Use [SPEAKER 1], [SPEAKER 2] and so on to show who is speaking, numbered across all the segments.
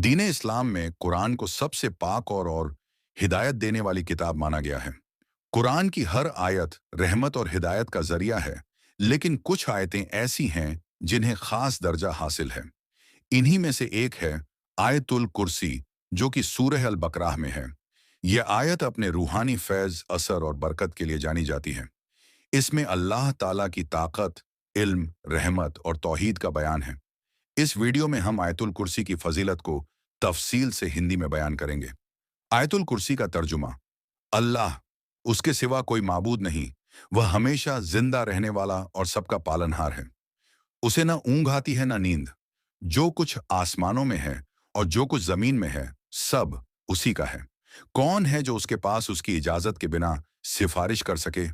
[SPEAKER 1] दीन इस्लाम में कुरान को सबसे पाक और हिदायत देने वाली किताब माना गया है। कुरान की हर आयत रहमत और हिदायत का जरिया है, लेकिन कुछ आयतें ऐसी हैं जिन्हें खास दर्जा हासिल है। इन्हीं में से एक है आयतुल कुर्सी, जो कि सूरह अल बकराह में है। यह आयत अपने रूहानी फैज़, असर और बरकत के लिए जानी जाती है। इसमें अल्लाह ताला की ताकत, इल्म, रहमत और तौहीद का बयान है। इस वीडियो में हम आयतुल कुर्सी की फजीलत को तफसील से हिंदी में बयान करेंगे। आयतुल कुर्सी का तर्जुमा: अल्लाह, उसके सिवा कोई माबूद नहीं। वह हमेशा जिंदा रहने वाला और सबका पालनहार है। उसे ना ऊंघ आती है ना नींद। जो कुछ आसमानों में है और जो कुछ जमीन में है, सब उसी का है। कौन है जो उसके पास उसकी इजाजत के बिना सिफारिश कर सके?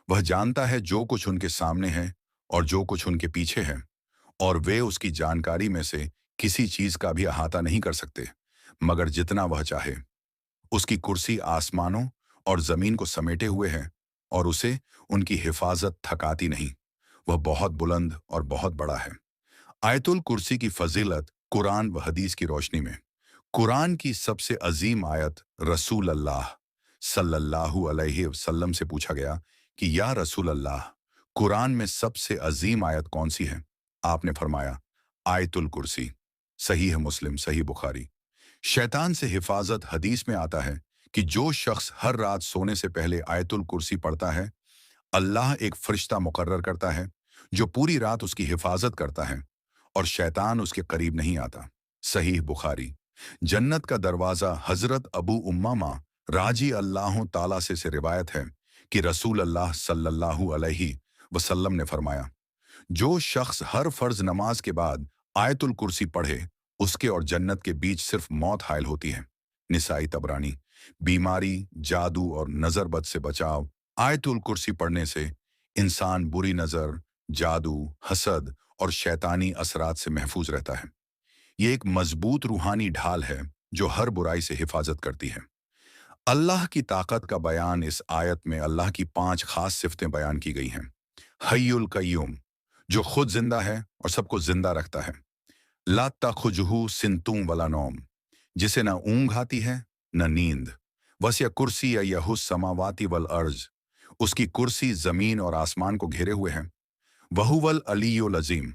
[SPEAKER 1] वह जानता है जो कुछ उनके सामने है और जो कुछ उनके पीछे है, और वे उसकी जानकारी में से किसी चीज का भी अहाता नहीं कर सकते मगर जितना वह चाहे। उसकी कुर्सी आसमानों और जमीन को समेटे हुए है और उसे उनकी हिफाजत थकाती नहीं। वह बहुत बुलंद और बहुत बड़ा है। आयतुल कुर्सी की फजीलत कुरान व हदीस की रोशनी में: कुरान की सबसे अजीम आयत रसूल अल्लाह सल्लल्लाहु अलैहि वसल्लम से पूछा गया कि या रसूल अल्लाह, कुरान में सबसे अजीम आयत कौन सी है? आपने फरमाया, आयतुल कुर्सी। सही है मुस्लिम, सही बुखारी। शैतान से हिफाजत: हदीस में आता है कि जो शख्स हर रात सोने से पहले आयतुल कुर्सी पढ़ता है, अल्लाह एक फरिश्ता मुकर्रर करता है जो पूरी रात उसकी हिफाजत करता है और शैतान उसके करीब नहीं आता। सही बुखारी। जन्नत का दरवाजा: हजरत अबू उम्मामा राजी अल्लाह ताला से रिवायत है कि रसूल अल्लाह सल्लल्लाहु अलैहि वसल्लम ने फरमाया, जो शख्स हर फर्ज नमाज के बाद आयतुल कुर्सी पढ़े, उसके और जन्नत के बीच सिर्फ मौत हायल होती है। निसाई तबरानी। बीमारी, जादू और नजरबद से बचाव: आयतुल कुर्सी पढ़ने से इंसान बुरी नजर, जादू, हसद और शैतानी असरात से महफूज रहता है। ये एक मजबूत रूहानी ढाल है जो हर बुराई से हिफाजत करती है। अल्लाह की ताकत का बयान: इस आयत में अल्लाह की 5 खास सिफतें बयान की गई हैं। हय्युल कय्यूम, जो खुद जिंदा है और सबको जिंदा रखता है। ला तखुजुहु सिनतुम वला नौम, जिसे न ऊंघ आती है न नींद। वसिया कुर्सी यहुस समावाति वल अर्ज, उसकी कुर्सी जमीन और आसमान को घेरे हुए है। वहुवल अलीयुल अजीम,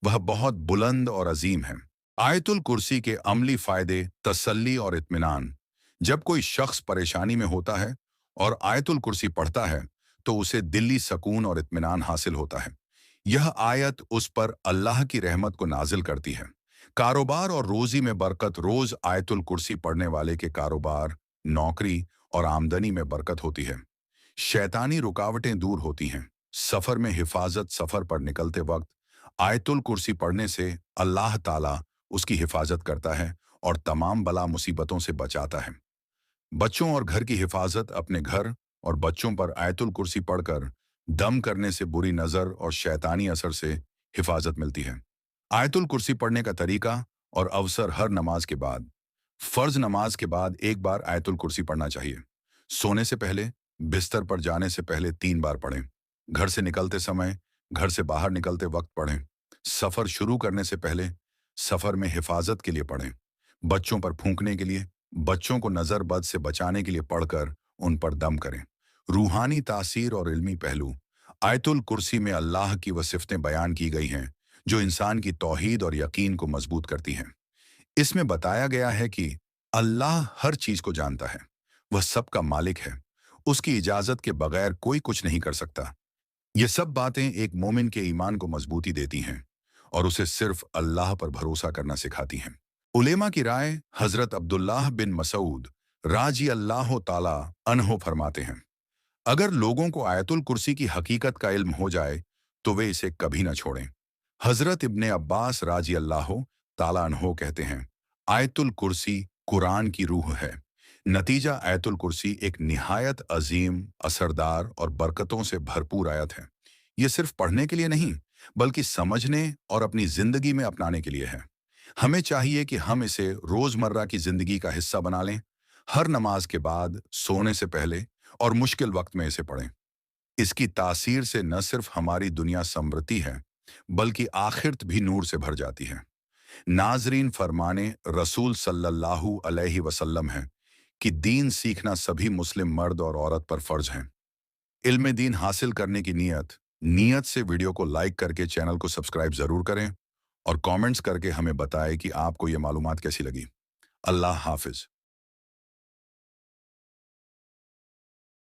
[SPEAKER 1] वह बहुत बुलंद और अजीम है। आयतुल कुर्सी के अमली फायदे: तसल्ली और इत्मीनान। जब कोई शख्स परेशानी में होता है और आयतुल कुर्सी पढ़ता है तो उसे दिली सकून और इत्मीनान हासिल होता है। यह आयत उस पर अल्लाह की रहमत को नाजिल करती है। कारोबार और रोजी में बरकत: रोज आयतुल कुर्सी पढ़ने वाले के कारोबार, नौकरी और आमदनी में बरकत होती है। शैतानी रुकावटें दूर होती हैं। सफर में हिफाजत: सफर पर निकलते वक्त आयतुल कुर्सी पढ़ने से अल्लाह ताला उसकी हिफाजत करता है और तमाम बला मुसीबतों से बचाता है। बच्चों और घर की हिफाजत: अपने घर और बच्चों पर आयतुल कुर्सी पढ़कर दम करने से बुरी नजर और शैतानी असर से हिफाजत मिलती है। आयतुल कुर्सी पढ़ने का तरीका और अवसर: हर नमाज के बाद, फर्ज नमाज के बाद एक बार आयतुल कुर्सी पढ़ना चाहिए। सोने से पहले, बिस्तर पर जाने से पहले 3 बार पढ़ें। घर से निकलते समय, घर से बाहर निकलते वक्त पढ़ें। सफर शुरू करने से पहले, सफर में हिफाजत के लिए पढ़ें। बच्चों पर फूंकने के लिए, बच्चों को नजर बद से बचाने के लिए पढ़कर उन पर दम करें। रूहानी तासीर और इल्मी पहलू: आयतुल कुर्सी में अल्लाह की वह सिफतें बयान की गई हैं जो इंसान की तौहीद और यकीन को मजबूत करती हैं। इसमें बताया गया है कि अल्लाह हर चीज को जानता है, वह सबका मालिक है, उसकी इजाजत के बगैर कोई कुछ नहीं कर सकता। ये सब बातें एक मोमिन के ईमान को मजबूती देती हैं और उसे सिर्फ अल्लाह पर भरोसा करना सिखाती हैं। उलेमा की राय: हजरत अब्दुल्लाह बिन मसूद राजी अल्लाह ताला अन्हो फरमाते हैं, अगर लोगों को आयतुल कुर्सी की हकीकत का इल्म हो जाए तो वे इसे कभी न छोड़ें। हजरत इब्ने अब्बास राजी अल्लाह ताला अन्हो कहते हैं, आयतुल कुर्सी कुरान की रूह है। नतीजा: आयतुल कुर्सी एक निहायत अजीम, असरदार और बरकतों से भरपूर आयत है। ये सिर्फ पढ़ने के लिए नहीं, बल्कि समझने और अपनी जिंदगी में अपनाने के लिए है। हमें चाहिए कि हम इसे रोजमर्रा की जिंदगी का हिस्सा बना लें। हर नमाज के बाद, सोने से पहले और मुश्किल वक्त में इसे पढ़ें। इसकी तासीर से न सिर्फ हमारी दुनिया समृद्धि है, बल्कि आखिरत भी नूर से भर जाती है। नाजरीन, फरमाने रसूल सल्लल्लाहु अलैहि वसल्लम है कि दीन सीखना सभी मुस्लिम मर्द और औरत पर फर्ज है। इल्म दीन हासिल करने की नीयत से वीडियो को लाइक करके चैनल को सब्सक्राइब जरूर करें और कमेंट्स करके हमें बताएं कि आपको ये मालूमात कैसी लगी। अल्लाह हाफिज।